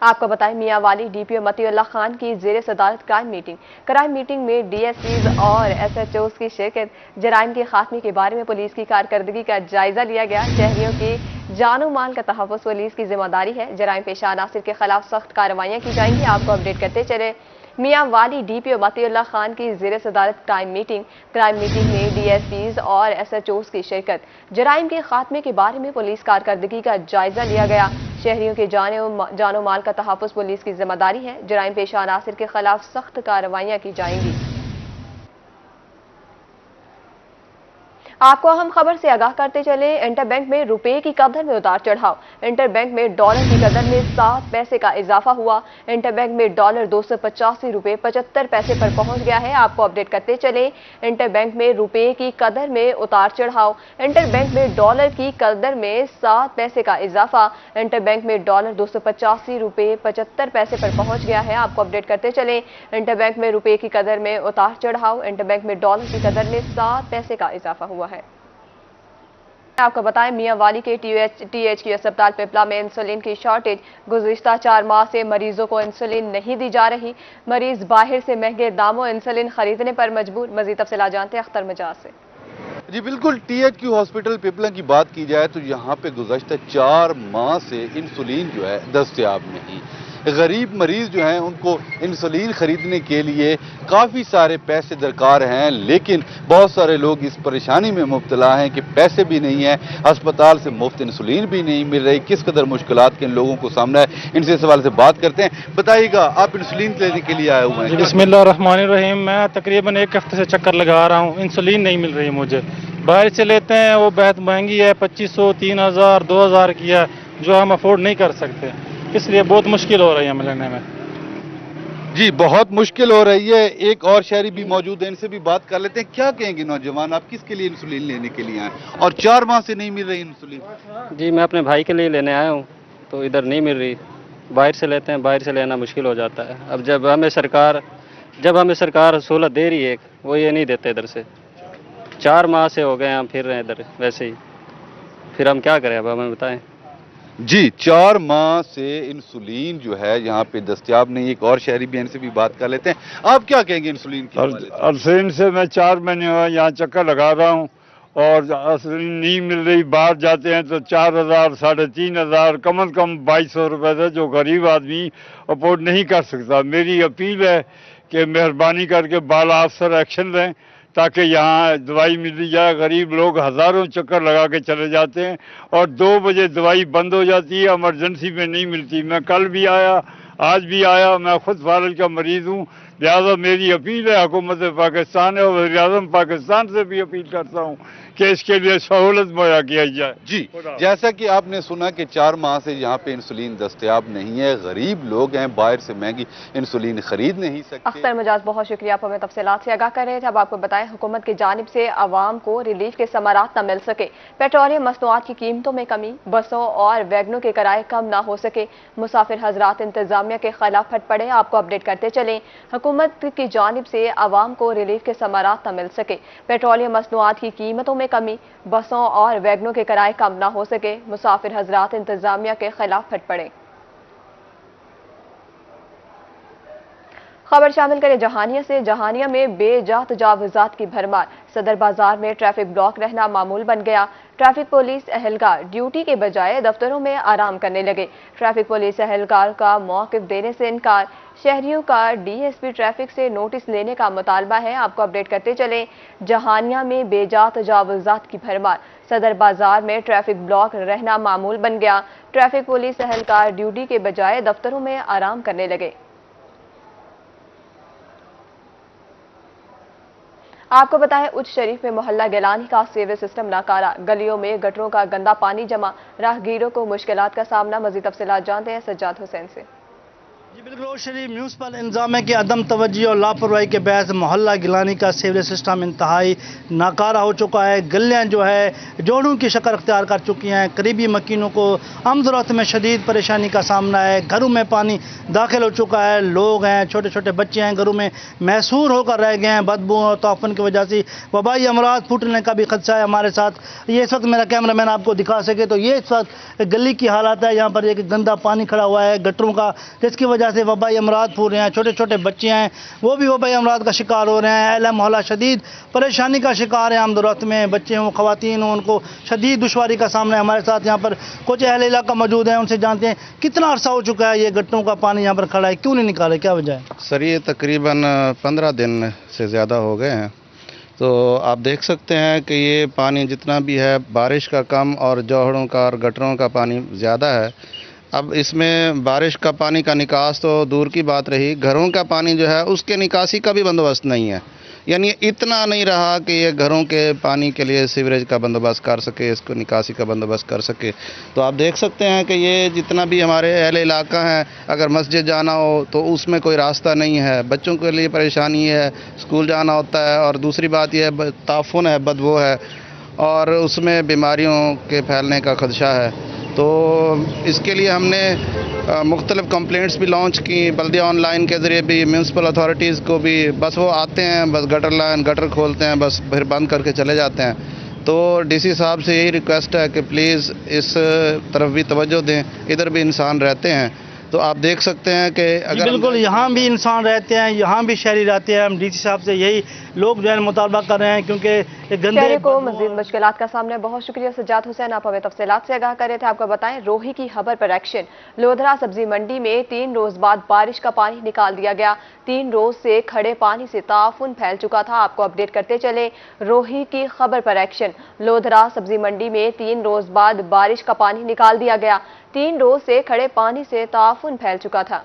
آپ کو بتائیں میاں والی DPO متی اللہ خان کی زیر صدارت کرائم میٹنگ میں DSPs اور SHOs کی شرکت، جرائم کے خاتمے کے بارے میں پولیس کی کارکردگی کا جائزہ لیا گیا۔ شہریوں کی جان و مال کا تحفظ پولیس کی ذمہ داری ہے، جرائم پیشہ عناصر کے خلاف سخت کارروائیاں کی جائیں گی۔ آپ کو اپڈیٹ کرتے چلے میاں والی DPO متی اللہ خان کی زیر صدارت کرائم میٹنگ میں DSPs اور SHOs کی شرکت، جرائم کے خاتمے کے بارے میں پولیس کارکردگی کا جائزہ لیا گیا۔ شہریوں کے جان و مال کا تحفظ پولیس کی ذمہ داری ہے، جرائم پیشہ عناصر کے خلاف سخت کارروائیاں کی جائیں گی۔ آپ کو اہم خبر سے آگاہ کرتے چلے، انٹر بینک میں روپے کی قدر میں اتار چڑھاؤ، انٹر بینک میں ڈالر کی قدر میں 7 پیسے کا اضافہ ہوا۔ انٹر بینک میں ڈالر 285 روپے 75 پیسے پر پہنچ گیا ہے۔ آپ کو اپڈیٹ کرتے چلے انٹر بینک میں روپے کی قدر میں اتار چڑھاؤ، انٹر بینک میں ڈالر کی قدر میں 7 پیسے کا اضافہ، انٹر بینک میں ڈالر 285 روپے 75 پیسے پر پہنچ گیا ہے۔ آپ کو اپڈیٹ کرتے چلے انٹر بینک میں روپے کی قدر میں اتار چڑھاؤ، انٹر بینک میں ڈالر کی قدر میں 7 پیسے کا اضافہ ہوا ہے۔ آپ کو بتائیں میاں والی کے THQ اسپتال پپلا میں انسولین کی شارٹیج، گزشتہ 4 ماہ سے مریضوں کو انسولین نہیں دی جا رہی، مریض باہر سے مہنگے داموں انسولین خریدنے پر مجبور۔ مزید تفصیلات جانتے ہیں اختر مجاز سے۔ جی بالکل، THQ ہاسپٹل پپلا کی بات کی جائے تو یہاں پہ گزشتہ 4 ماہ سے انسولین جو ہے دستیاب نہیں۔ غریب مریض جو ہیں ان کو انسولین خریدنے کے لیے کافی سارے پیسے درکار ہیں، لیکن بہت سارے لوگ اس پریشانی میں مبتلا ہیں کہ پیسے بھی نہیں ہیں، اسپتال سے مفت انسولین بھی نہیں مل رہی۔ کس قدر مشکلات کے ان لوگوں کو سامنا ہے، ان سے اس حوالے سے بات کرتے ہیں۔ بتائیے گا، آپ انسولین لینے کے لیے آئے ہوئے ہیں؟ بسم اللہ الرحمن الرحیم۔ میں تقریباً 1 ہفتے سے چکر لگا رہا ہوں، انسولین نہیں مل رہی مجھے۔ باہر سے لیتے ہیں وہ بہت مہنگی ہے، 2500 3000 2000 کی ہے، جو ہم افورڈ نہیں کر سکتے، اس لیے بہت مشکل ہو رہی ہے ہمیں لینے میں۔ جی بہت مشکل ہو رہی ہے۔ ایک اور شہری بھی موجود ہے، ان سے بھی بات کر لیتے ہیں۔ کیا کہیں گے نوجوان، آپ کس کے لیے انسولین لینے کے لیے آئے اور 4 ماہ سے نہیں مل رہی انسولین؟ جی میں اپنے بھائی کے لیے لینے آیا ہوں، تو ادھر نہیں مل رہی، باہر سے لیتے ہیں، باہر سے لینا مشکل ہو جاتا ہے۔ اب جب ہمیں سرکار سہولت دے رہی ہے، وہ یہ نہیں دیتے ادھر سے۔ 4 ماہ سے ہو گئے ہم پھر رہے ہیں ادھر ویسے ہی، پھر ہم کیا کریں، اب ہمیں بتائیں۔ جی 4 ماہ سے انسولین جو ہے یہاں پہ دستیاب نہیں۔ ایک اور شہری بھی، ان سے بھی بات کر لیتے ہیں۔ آپ کیا کہیں گے انسولین کے حوالے سے؟ انسولین سے میں 4 مہینے ہوئے یہاں چکر لگا رہا ہوں اور انسولین نہیں مل رہی۔ باہر جاتے ہیں تو 4000 3500 کم از کم 2200 روپے سے، جو غریب آدمی افورڈ نہیں کر سکتا۔ میری اپیل ہے کہ مہربانی کر کے بالا افسر ایکشن لیں تاکہ یہاں دوائی ملی جائے۔ غریب لوگ ہزاروں چکر لگا کے چلے جاتے ہیں اور 2 بجے دوائی بند ہو جاتی ہے، ایمرجنسی میں نہیں ملتی۔ میں کل بھی آیا، آج بھی آیا، میں خود فالج کا مریض ہوں، لہذا میری اپیل ہے حکومت پاکستان اور وزیر اعظم پاکستان سے بھی اپیل کرتا ہوں کہ اس کے لیے سہولت مہیا کیا جائے۔ جی جیسا کہ آپ نے سنا کہ 4 ماہ سے یہاں پہ انسولین دستیاب نہیں ہے، غریب لوگ ہیں، باہر سے مہنگی انسولین خرید نہیں سکتے۔ اختر مجاز بہت شکریہ، آپ ہمیں تفصیلات سے آگاہ کر رہے تھے۔ اب آپ کو بتائیں حکومت کی جانب سے عوام کو ریلیف کے ثمرات نہ مل سکے، پیٹرولیم مصنوعات کی قیمتوں میں کمی، بسوں اور ویگنوں کے کرائے کم نہ ہو سکے، مسافر حضرات انتظامیہ کے خلاف پھٹ پڑے۔ آپ کو اپڈیٹ کرتے چلیں، حکومت کی جانب سے عوام کو ریلیف کے ثمرات نہ مل سکے، پیٹرولیم مصنوعات کی قیمتوں میں کمی، بسوں اور ویگنوں کے کرائے کم نہ ہو سکے، مسافر حضرات انتظامیہ کے خلاف پھٹ پڑے۔ خبر شامل کریں جہانیہ سے۔ جہانیہ میں بے جا تجاوزات کی بھرمار، صدر بازار میں ٹریفک بلاک رہنا معمول بن گیا۔ ٹریفک پولیس اہلکار ڈیوٹی کے بجائے دفتروں میں آرام کرنے لگے، ٹریفک پولیس اہلکار کا موقف دینے سے انکار، شہریوں کا DSP ٹریفک سے نوٹس لینے کا مطالبہ ہے۔ آپ کو اپڈیٹ کرتے چلیں، جہانیہ میں بے جا تجاوزات کی بھرمار، صدر بازار میں ٹریفک بلاک رہنا معمول بن گیا، ٹریفک پولیس اہلکار ڈیوٹی کے بجائے دفتروں میں آرام کرنے لگے۔ آپ کو بتائیں اچ شریف میں محلہ گیلانی کا سیویج سسٹم ناکارہ، گلیوں میں گٹروں کا گندا پانی جمع، راہگیروں کو مشکلات کا سامنا۔ مزید تفصیلات جانتے ہیں سجاد حسین سے۔ जी बिल्कुल शरीफ म्यूनसिपल इंतजामिया की अदम तवज्जो और लापरवाही के बहस मोहल्ला गिलानी का सीवरेज सिस्टम इंतहाई नाकारा हो चुका है। गलियाँ जो है जोड़ों की शक्ल अख्तियार कर चुकी हैं। करीबी मकीनों को आमदोरफ्त में शदीद परेशानी का सामना है। घरों में पानी दाखिल हो चुका है। लोग हैं, छोटे छोटे बच्चे हैं, घरों में महसूर होकर रह गए हैं। बदबू और ताफन की वजह से वबाई अमराज फूटने का भी खदशा है हमारे साथ। ये इस वक्त मेरा कैमरा मैन आपको दिखा सके तो ये इस वक्त गली की हालात है। यहाँ पर एक गंदा पानी खड़ा हुआ है गटरों का, जिसकी वजह से वबाई अमराज फूट रहे हैं। छोटे छोटे बच्चे हैं, वो भी वबाई अमराज का शिकार हो रहे हैं। अहले मोहल्ला शदीद परेशानी का शिकार है। आमदोरफ्त में बच्चे हों, ख़वातीन हों, उनको शदीद दुश्वारी का सामना है। हमारे साथ यहाँ पर कुछ अहले इलाका मौजूद हैं, उनसे जानते हैं कितना अरसा हो चुका है ये गट्टों का पानी यहाँ पर खड़ा है, क्यों नहीं निकाले, क्या वजह है? सर ये तकरीबन 15 दिन से ज़्यादा हो गए हैं। तो आप देख सकते हैं कि ये पानी जितना भी है बारिश का कम और जोहड़ों का और गटरों का पानी ज़्यादा है। अब इसमें बारिश का पानी का निकास तो दूर की बात रही, घरों का पानी जो है उसके निकासी का भी बंदोबस्त नहीं है। यानी इतना नहीं रहा कि ये घरों के पानी के लिए सीवरेज का बंदोबस्त कर सके, इसको निकासी का बंदोबस्त कर सके। तो आप देख सकते हैं कि ये जितना भी हमारे अहले इलाका हैं, अगर मस्जिद जाना हो तो उसमें कोई रास्ता नहीं है, बच्चों के लिए परेशानी है, स्कूल जाना होता है। और दूसरी बात यह है ताफुन है, बदबू है और उसमें बीमारियों के फैलने का खदशा है। तो इसके लिए हमने मुख्तलिफ कंप्लेंट्स भी लॉन्च की, बल्दिया ऑनलाइन के ज़रिए भी, म्यूनसिपल अथॉरिटीज़ को भी। बस वो आते हैं, बस गटर खोलते हैं, बस फिर बंद करके चले जाते हैं। तो डीसी साहब से यही रिक्वेस्ट है कि प्लीज़ इस तरफ भी तवज्जो दें, इधर भी इंसान रहते हैं। तो आप देख सकते हैं कि अगर बिल्कुल यहाँ भी इंसान रहते हैं, यहाँ भी शहरी रहते हैं। हम डीसी साहब से यही लोग जो है मुतालबा कर रहे हैं, क्योंकि गंदे शहरी को मजीद मुश्किलात का सामना है। बहुत शुक्रिया सज्जाद हुसैन, आप हमें तफसीलात से आगाह कर रहे थे। आपको बताएं रोही की खबर पर एक्शन। लोधरा सब्जी मंडी में 3 रोज बाद बारिश का पानी निकाल दिया गया। 3 रोज से खड़े पानी से ताफुन फैल चुका था। आपको अपडेट करते चले, रोही की खबर पर एक्शन। लोधरा सब्जी मंडी में 3 रोज बाद बारिश का पानी निकाल दिया गया। 3 रोज से खड़े पानी से ताफुन फैल चुका था।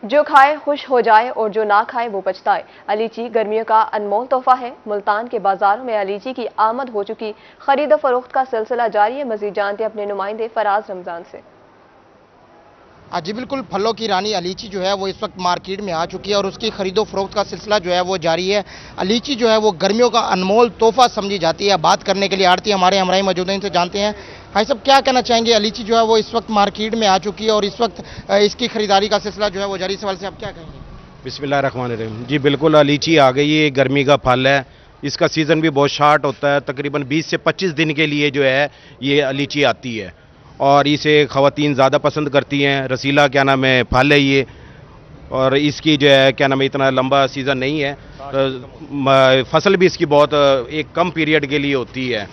जो खाए खुश हो जाए और जो ना खाए वो पछताए। अलीची गर्मियों का अनमोल तोहफा है। मुल्तान के बाजारों में अलीची की आमद हो चुकी। खरीद फरोख्त का सिलसिला जारी है। मजीद जानते अपने नुमाइंदे फराज रमजान से। जी बिल्कुल, फलों की रानी अलीची जो है वो इस वक्त मार्केट में आ चुकी है और उसकी खरीदो फरोख्त का सिलसिला जो है वो जारी है। अलीची जो है वो गर्मियों का अनमोल तोहफा समझी जाती है। बात करने के लिए आड़ती हमारे हमराही मौजूद हैं, इनसे जानते हैं भाई साहब क्या कहना चाहेंगे। अलीची जो है वो इस वक्त मार्केट में आ चुकी है और इस वक्त इसकी खरीदारी का सिलसिला जो है वो जारी। सवाल से आप क्या कहेंगे? बिस्मिल्लाहिर्रहमानिर्रहीम। जी बिल्कुल, लीची आ गई है, गर्मी का फल है। इसका सीज़न भी बहुत शार्ट होता है, तकरीबन 20 से 25 दिन के लिए जो है ये लीची आती है और इसे ख़वातीन ज़्यादा पसंद करती हैं। रसीला क्या नाम है फल है ये, और इसकी जो है क्या नाम है इतना लंबा सीज़न नहीं है। फसल भी इसकी बहुत एक कम पीरियड के लिए होती है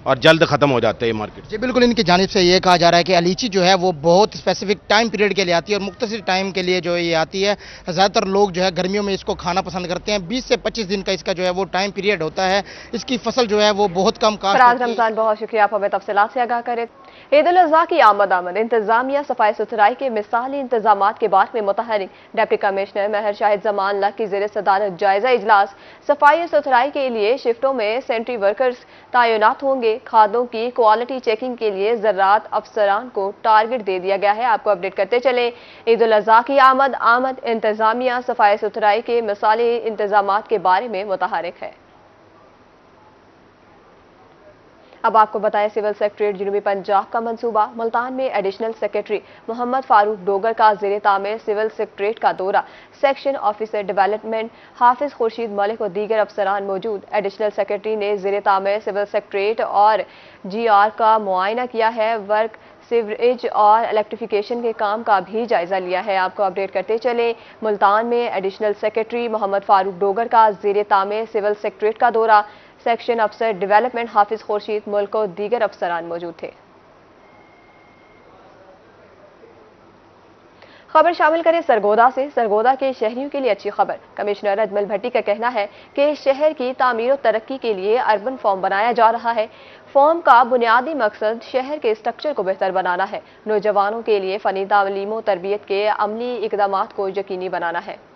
और जल्द ख़त्म हो जाते हैं मार्केट। जी बिल्कुल, इनकी जानिब से ये कहा जा रहा है कि अलीची जो है वो बहुत स्पेसिफिक टाइम पीरियड के लिए आती है और मुख्तसर टाइम के लिए जो है ये आती है। ज़्यादातर लोग जो है गर्मियों में इसको खाना पसंद करते हैं। 20 से 25 दिन का इसका जो है वो टाइम पीरियड होता है। इसकी फसल जो है वो बहुत कम फराज रमजान, बहुत शुक्रिया, आप हमें तफसीलात से आगाह करें। ईद उल अज़हा की आमद इंतजामिया सफाई सुथराई के मिसाली इंतजाम के बारे में मुतहरिक। डिप्टी कमिश्नर महर शाहिद जमान लक की ज़ेर सदारत जायजा इजलास। सफाई सुथराई के लिए शिफ्टों में सेंट्री वर्कर्स तैनात होंगे। खादों की क्वालिटी चेकिंग के लिए ज़राअत अफसरान को टारगेट दे दिया गया है। आपको अपडेट करते चले, ईद उल अज़हा की आमद इंतजामिया सफाई सुथराई के मिसाली इंतजाम के बारे में मुतहरिक है। अब आपको बताएं, सिविल सेक्रेटरीट जनूबी पंजाब का मंसूबा। मुल्तान में एडिशनल सेक्रेटरी मोहम्मद फारूक डोगर का ज़ेरे तामीर सिविल सेक्रेटरीट का दौरा। सेक्शन ऑफिसर डेवलपमेंट हाफिज खुर्शीद मलिक और दीगर अफसरान मौजूद। एडिशनल सेक्रेटरी ने ज़ेरे तामीर सिविल सेक्रेटरीट और GR का मुआयना किया है। वर्क, सीवरेज और इलेक्ट्रिफिकेशन के काम का भी जायजा लिया है। आपको अपडेट करते चले, मुल्तान में एडिशनल सेक्रेटरी मोहम्मद फारूक डोगर का ज़ेरे तामीर सिविल सेक्रेटरीट का दौरा। सेक्शन अफसर डेवलपमेंट हाफिज खुर्शीद मुल्क और दीगर अफसरान मौजूद थे। खबर शामिल करें सरगोदा से। सरगोदा के शहरियों के लिए अच्छी खबर। कमिश्नर अजमल भट्टी का कहना है कि शहर की तामीर और तरक्की के लिए अर्बन फॉर्म बनाया जा रहा है। फॉर्म का बुनियादी मकसद शहर के स्ट्रक्चर को बेहतर बनाना है। नौजवानों के लिए फनी तालीम और तरबियत के अमली इकदाम को यकीनी बनाना है।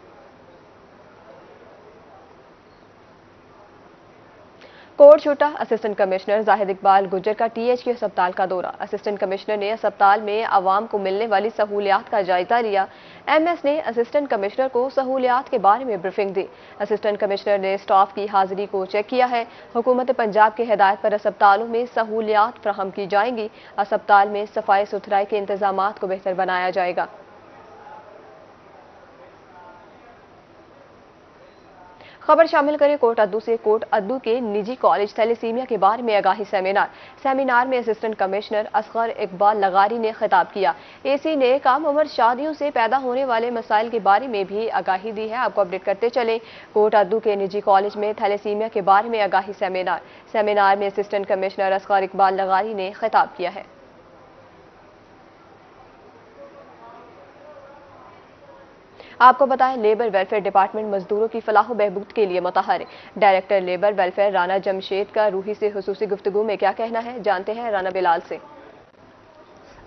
कोर्ट छूटा असिस्टेंट कमिश्नर जाहिद इकबाल गुज्जर का THQ अस्पताल का दौरा। असिस्टेंट कमिश्नर ने अस्पताल में आवाम को मिलने वाली सहूलियात का जायजा लिया। MS ने असिस्टेंट कमिश्नर को सहूलियात के बारे में ब्रीफिंग दी। असिस्टेंट कमिश्नर ने स्टाफ की हाजिरी को चेक किया है। हुकूमत पंजाब की हिदायत पर अस्पतालों में सहूलियात फराहम की जाएंगी। अस्पताल में सफाई सुथराई के इंतजामात को बेहतर बनाया जाएगा। खबर शामिल करें कोट अद्दू से। कोट अद्दू के निजी कॉलेज थैलेसीमिया के बारे में आगाही सेमिनार में असिस्टेंट कमिश्नर असगर इकबाल लगारी ने खिताब किया। AC ने कम उम्र शादियों से पैदा होने वाले मसाइल के बारे में भी आगाही दी है। आपको अपडेट करते चले। कोट अद्दू के निजी कॉलेज में थैलेसीमिया के बारे में आगाही सेमिनार में असिस्टेंट कमिश्नर असगर इकबाल लगारी ने खिताब किया है। आपको बताएं, लेबर वेलफेयर डिपार्टमेंट मजदूरों की फलाह बहबूद के लिए मुतहर। Director labour welfare Rana Jamshed का रूही से हुसूसी गुफ्तगू में क्या कहना है, जानते हैं राना बिलाल से।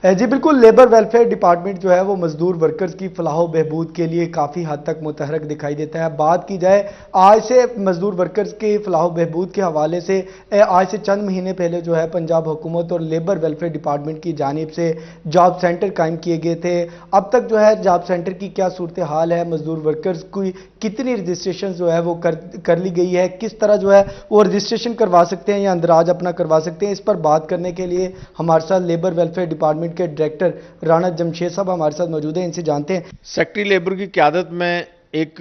जी बिल्कुल, लेबर वेलफेयर डिपार्टमेंट जो है वो मजदूर वर्कर्स की फलाह बहबूद के लिए काफ़ी हद तक मुतहरक दिखाई देता है। बात की जाए आज से मजदूर वर्कर्स की फलाह बहबूद के हवाले से, आज से चंद महीने पहले जो है पंजाब हुकूमत और लेबर वेलफेयर डिपार्टमेंट की जानिब से जॉब सेंटर कायम किए गए थे। अब तक जो है जॉब सेंटर की क्या सूरत हाल है, मजदूर वर्कर्स की कितनी रजिस्ट्रेशन जो है वो कर ली गई है, किस तरह जो है वो रजिस्ट्रेशन करवा सकते हैं या अंदराज अपना करवा सकते हैं, इस पर बात करने के लिए हमारे साथ लेबर वेलफेयर डिपार्टमेंट के डायरेक्टर राना जमशेद साहब हमारे साथ मौजूद हैं। इनसे जानते हैं। सेक्रेटरी लेबर की क़यादत में एक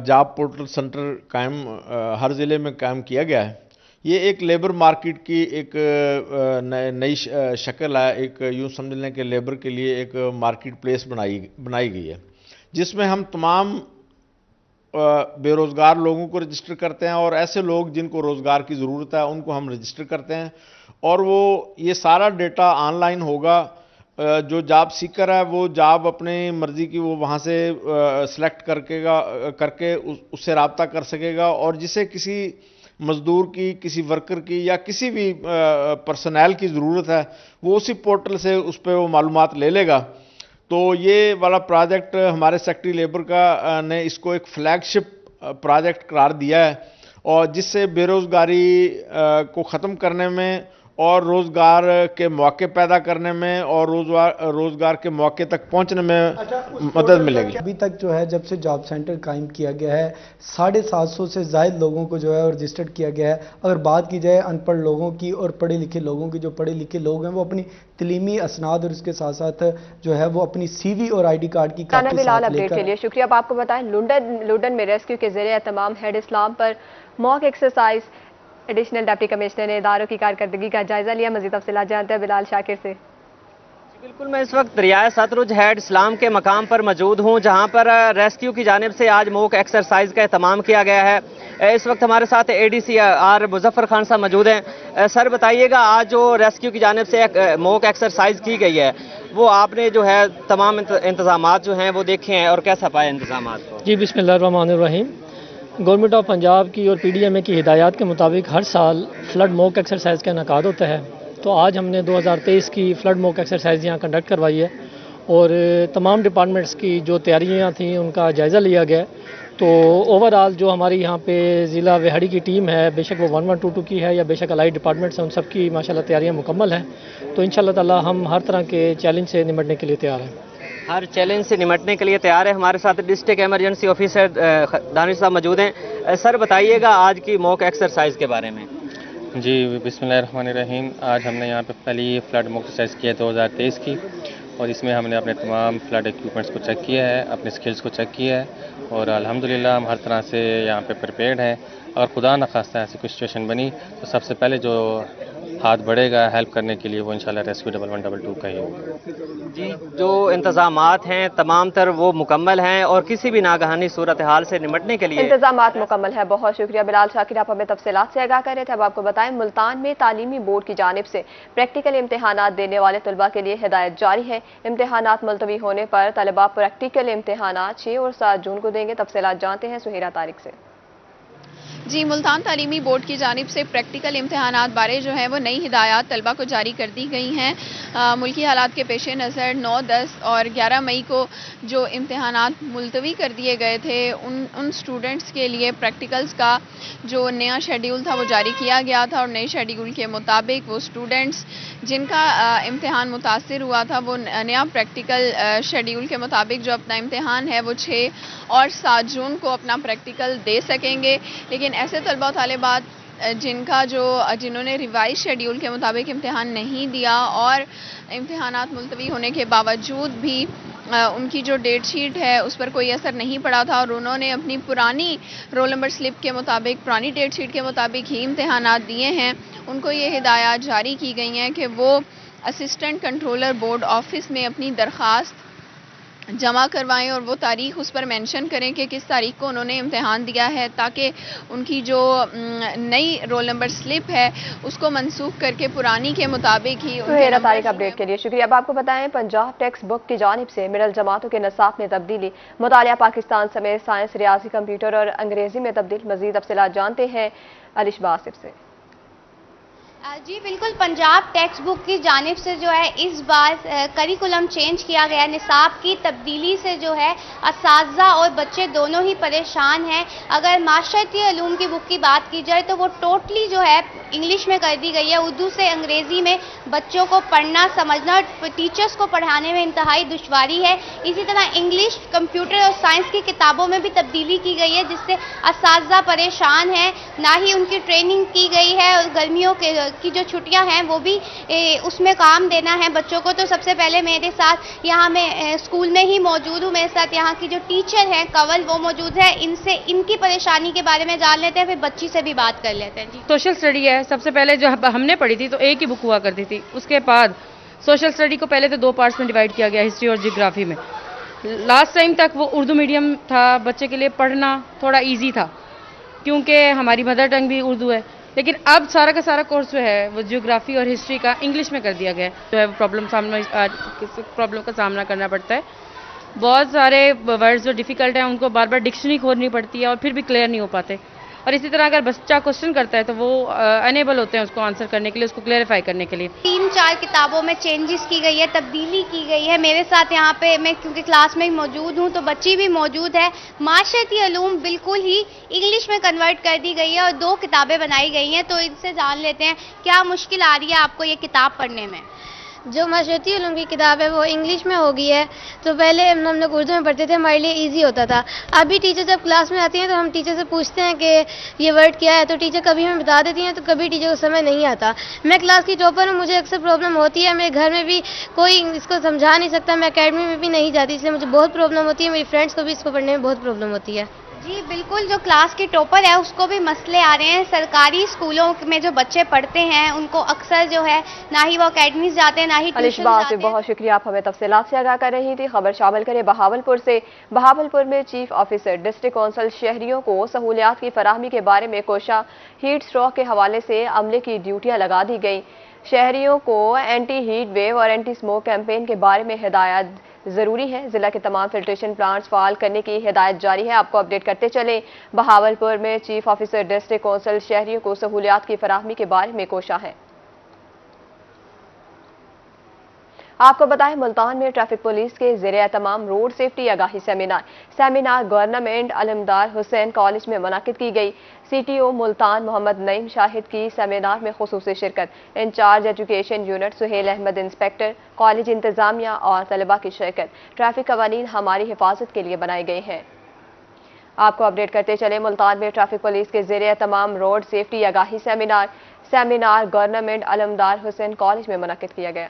जॉब पोर्टल सेंटर कायम हर ज़िले में कायम किया गया है। ये एक लेबर मार्केट की एक नई शक्ल है। एक यूँ समझ लें कि लेबर के लिए एक मार्केट प्लेस बनाई गई है, जिसमें हम तमाम बेरोज़गार लोगों को रजिस्टर करते हैं और ऐसे लोग जिनको रोज़गार की ज़रूरत है उनको हम रजिस्टर करते हैं। और वो ये सारा डेटा ऑनलाइन होगा। जो जॉब सीकर है वो जॉब अपनी मर्ज़ी की वो वहाँ से सिलेक्ट करके उससे रब्ता कर सकेगा। और जिसे किसी मज़दूर की, किसी वर्कर की या किसी भी पर्सनल की ज़रूरत है वो उसी पोर्टल से उस पर वो मालूमात ले लेगा। तो ये वाला प्रोजेक्ट हमारे सेक्रेटरी लेबर का ने इसको एक फ्लैगशिप प्रोजेक्ट करार दिया है, और जिससे बेरोज़गारी को ख़त्म करने में और रोज़गार के मौके पैदा करने में और रोज़गार के मौके तक पहुंचने में मदद मिलेगी। अभी तक जो है जब से जॉब सेंटर कायम किया गया है 750 से ज़ायद लोगों को जो है रजिस्टर्ड किया गया है। अगर बात की जाए अनपढ़ लोगों की और पढ़े लिखे लोगों की, जो पढ़े लिखे लोग हैं वो अपनी तलीमी असनाद और उसके साथ साथ जो है वो अपनी CV और ID कार्ड की कापी साथ लेकर। के लिए शुक्रिया। अब आपको बताएं, लुंडन में रेस्क्यू के ज़रिए तमाम हेड इस्लाम पर mock exercise. Additional deputy commissioner ने इदारों की कारकर्दगी का जायजा लिया। मज़ीद तफसीलात जानते हैं बिलाल शाकिर से। बिल्कुल, मैं इस वक्त दरियाए सतलुज हेड इस्लाम के मकाम पर मौजूद हूँ, जहाँ पर रेस्क्यू की जानिब से आज मॉक एक्सरसाइज का एहतमाम किया गया है। इस वक्त हमारे साथ ADC आर मुजफ्फर खान साहब मौजूद हैं। सर बताइएगा, आज जो रेस्क्यू की जानिब से एक मॉक एक्सरसाइज की गई है वो आपने जो है तमाम इंतजामात जो हैं वो देखे हैं और कैसा पाया इंतजामात को? जी बिस्मिल्लाहिर्रहमानिर्रहीम। गवर्नमेंट ऑफ पंजाब की और PDMA की हिदायत के मुताबिक हर साल फ्लड मॉक एक्सरसाइज का इनेकाद होता है। तो आज हमने 2023 की फ्लड मॉक एक्सरसाइज यहाँ कंडक्ट करवाई है और तमाम डिपार्टमेंट्स की जो तैयारियाँ थी उनका जायज़ा लिया गया। तो ओवरऑल जो हमारी यहाँ पे ज़िला वेहाड़ी की टीम है, बेशक वो 1122 की है या बेशक अलाइड डिपार्टमेंट्स हैं, उन सब की माशाल्लाह तैयारियाँ मुकम्मल हैं। तो इंशाल्लाह ताला हम हर तरह के चैलेंज से निपटने के लिए तैयार हैं। हर चैलेंज से निपटने के लिए तैयार है। हमारे साथ डिस्ट्रिक्ट एमरजेंसी ऑफिसर दानिश साहब मौजूद हैं। सर बताइएगा आज की मॉक एक्सरसाइज के बारे में। जी बिस्मिल्लाहिर्रहमानिर्रहीम। आज हमने यहाँ पे पहली फ्लड मॉक एक्सरसाइज की है 2023 की, और इसमें हमने अपने तमाम फ्लड इक्विपमेंट्स को चेक किया है, अपने स्किल्स को चेक किया है, और अल्हम्दुलिल्लाह हम हर तरह से यहाँ पे प्रिपेयर्ड हैं। और खुदा न खास्ता ऐसी कोई सिचुएशन बनी तो सबसे पहले जो हाथ बढ़ेगा हेल्प करने के लिए वो इंशाल्लाह रेस्क्यू 1122 का ही होगा। जी, जो इंतजामात हैं तमाम तर वो मुकम्मल हैं और किसी भी नागहानी सूरत हाल से निपटने के लिए इंतजामात मुकम्मल है। बहुत शुक्रिया बिलाल शाकिर, आप हमें तफसीलात से आगाह कर रहे थे। अब आपको बताएं, मुल्तान में तालीमी बोर्ड की जानिब से प्रैक्टिकल इम्तिहानात देने वाले तलबा के लिए हिदायत जारी है। इम्तिहानात मुलतवी होने पर तलबा प्रैक्टिकल इम्तिहानात 6 और 7 जून को देंगे। तफसीलात जानते हैं सुहेरा तारिक से। جی، ملتان تعلیمی بورڈ کی جانب سے پریکٹیکل امتحانات بارے جو ہے وہ نئی ہدایات طلبہ کو جاری کر دی گئی ہیں۔ ملکی حالات کے پیش نظر 9، 10 اور 11 مئی کو جو امتحانات ملتوی کر دیے گئے تھے ان سٹوڈنٹس کے لیے پریکٹیکلز کا جو نیا شیڈیول تھا وہ جاری کیا گیا تھا، اور نئے شیڈیول کے مطابق وہ سٹوڈنٹس جن کا امتحان متاثر ہوا تھا وہ نیا پریکٹیکل شیڈیول کے مطابق جو اپنا امتحان ہے وہ 6 اور 7 جون کو اپنا پریکٹیکل دے سکیں گے۔ لیکن ایسے طلبہ و طالبات جنہوں نے ریوائز شیڈیول کے مطابق امتحان نہیں دیا اور امتحانات ملتوی ہونے کے باوجود بھی ان کی جو ڈیٹ شیٹ ہے اس پر کوئی اثر نہیں پڑا تھا، اور انہوں نے اپنی پرانی رول نمبر سلپ کے مطابق، پرانی ڈیٹ شیٹ کے مطابق ہی امتحانات دیے ہیں، ان کو یہ ہدایات جاری کی گئی ہیں کہ وہ اسسٹنٹ کنٹرولر بورڈ آفس میں اپنی درخواست جمع کروائیں اور وہ تاریخ اس پر مینشن کریں کہ کس تاریخ کو انہوں نے امتحان دیا ہے، تاکہ ان کی جو نئی رول نمبر سلپ ہے اس کو منسوخ کر کے پرانی کے مطابق ہی تاریخ اپڈیٹ کے لیے شکریہ۔ اب آپ کو بتائیں پنجاب ٹیکسٹ بک کی جانب سے مڈل جماعتوں کے نصاب میں تبدیلی، مطالعہ پاکستان سمیت سائنس، ریاضی، کمپیوٹر اور انگریزی میں تبدیل۔ مزید تفصیلات جانتے ہیں الشبہ آصف سے۔ جی بالکل، پنجاب ٹیکسٹ بک کی جانب سے جو ہے اس بار کریکولم چینج کیا گیا، نصاب کی تبدیلی سے جو ہے اساتذہ اور بچے دونوں ہی پریشان ہیں۔ اگر معاشرتی علوم کی بک کی بات کی جائے تو وہ ٹوٹلی جو ہے انگلش میں کر دی گئی ہے، اردو سے انگریزی میں بچوں کو پڑھنا سمجھنا، ٹیچرز کو پڑھانے میں انتہائی دشواری ہے۔ اسی طرح انگلش، کمپیوٹر اور سائنس کی کتابوں میں بھی تبدیلی کی گئی ہے، جس سے اساتذہ پریشان ہیں، نہ ہی ان کی ٹریننگ کی گئی ہے، اور گرمیوں کی جو چھٹیاں ہیں وہ بھی اس میں کام دینا ہے بچوں کو۔ تو سب سے پہلے میرے ساتھ یہاں میں اسکول میں ہی موجود ہوں، میرے ساتھ یہاں کی جو ٹیچر ہیں کنول وہ موجود ہے، ان کی پریشانی کے بارے میں جان لیتے ہیں، پھر بچی سے بھی بات کر لیتے ہیں۔ جی، سوشل اسٹڈی ہے، سب سے پہلے جو ہم نے پڑھی تھی تو ایک ہی بک ہوا کرتی تھی، اس کے بعد سوشل اسٹڈی کو پہلے تو 2 پارٹس میں ڈیوائڈ کیا گیا، ہسٹری اور جیوگرافی میں۔ لاسٹ ٹائم تک وہ اردو میڈیم تھا، بچے کے لیے پڑھنا تھوڑا ایزی تھا کیونکہ ہماری مدر ٹنگ بھی اردو ہے، لیکن اب سارا کا سارا کورس جو ہے وہ جیوگرافی اور ہسٹری کا انگلش میں کر دیا گیا ہے، جو ہے پرابلم کا سامنا کرنا پڑتا ہے۔ بہت سارے ورڈز جو ڈیفیکلٹ ہیں ان کو بار بار ڈکشنری کھولنی پڑتی ہے اور پھر بھی کلیئر نہیں ہو پاتے، اور اسی طرح اگر بچہ کوشچن کرتا ہے تو وہ انیبل ہوتے ہیں اس کو آنسر کرنے کے لیے، اس کو کلیئرفائی کرنے کے لیے۔ 3-4 کتابوں میں چینجز کی گئی ہے، تبدیلی کی گئی ہے۔ میرے ساتھ یہاں پہ میں کیونکہ کلاس میں موجود ہوں تو بچی بھی موجود ہے۔ معاشرتی علوم بالکل ہی انگلش میں کنورٹ کر دی گئی ہے اور 2 کتابیں بنائی گئی ہیں، تو ان سے جان لیتے ہیں کیا مشکل آ رہی ہے آپ کو یہ کتاب پڑھنے میں۔ جو معاشرتی علوم کی کتاب ہے وہ انگلش میں ہو گئی ہے، تو پہلے ہم لوگ اردو میں پڑھتے تھے، ہمارے لیے ایزی ہوتا تھا۔ ابھی ٹیچر جب کلاس میں آتی ہیں تو ہم ٹیچر سے پوچھتے ہیں کہ یہ ورڈ کیا ہے، تو ٹیچر کبھی ہمیں بتا دیتی ہیں تو کبھی ٹیچر کو سمجھ نہیں آتا۔ میں کلاس کی ٹاپر ہوں، مجھے اکثر پرابلم ہوتی ہے، میرے گھر میں بھی کوئی اس کو سمجھا نہیں سکتا، میں اکیڈمی میں بھی نہیں جاتی، اس لیے مجھے بہت پرابلم ہوتی ہے، میری فرینڈس کو بھی اس کو پڑھنے میں بہت پرابلم ہوتی ہے۔ جی بالکل، جو کلاس کی ٹاپر ہے اس کو بھی مسئلے آ رہے ہیں۔ سرکاری اسکولوں میں جو بچے پڑھتے ہیں ان کو اکثر جو ہے نہ ہی وہ اکیڈمیز جاتے ہیں، نہ ہی ٹیوشن جاتے ہیں۔ بہت شکریہ، آپ ہمیں تفصیلات سے آگاہ کر رہی تھی۔ خبر شامل کریں بہاولپور سے۔ بہاولپور میں چیف آفیسر ڈسٹرکٹ کونسل شہریوں کو سہولیات کی فراہمی کے بارے میں کوشاں ہیٹ اسٹروک کے حوالے سے عملے کی ڈیوٹیاں لگا دی گئیں۔ شہریوں کو اینٹی ہیٹ ویو اور اینٹی اسموک کیمپین کے بارے میں ہدایات ضروری ہے۔ ضلع کے تمام فلٹریشن پلانٹس فعال کرنے کی ہدایت جاری ہے۔ آپ کو اپڈیٹ کرتے چلیں، بہاولپور میں چیف آفیسر ڈسٹرکٹ کونسل شہریوں کو سہولیات کی فراہمی کے بارے میں کوشاں ہے۔ آپ کو بتائیں ملتان میں ٹریفک پولیس کے زیر اہتمام روڈ سیفٹی آگاہی سیمینار گورنمنٹ علمدار حسین کالج میں منعقد کی گئی۔ سی ٹی او ملتان محمد نعیم شاہد کی سیمینار میں خصوصی شرکت۔ In charge education unit Sohail Ahmed inspector, college انتظامیہ اور طلباء کی شرکت۔ ٹریفک قوانین ہماری حفاظت کے لیے بنائے گئے ہیں۔ آپ کو اپڈیٹ کرتے چلے، ملتان میں ٹریفک پولیس کے زیر اہتمام روڈ سیفٹی آگاہی سیمینار گورنمنٹ علمدار حسین کالج میں منعقد کیا گیا۔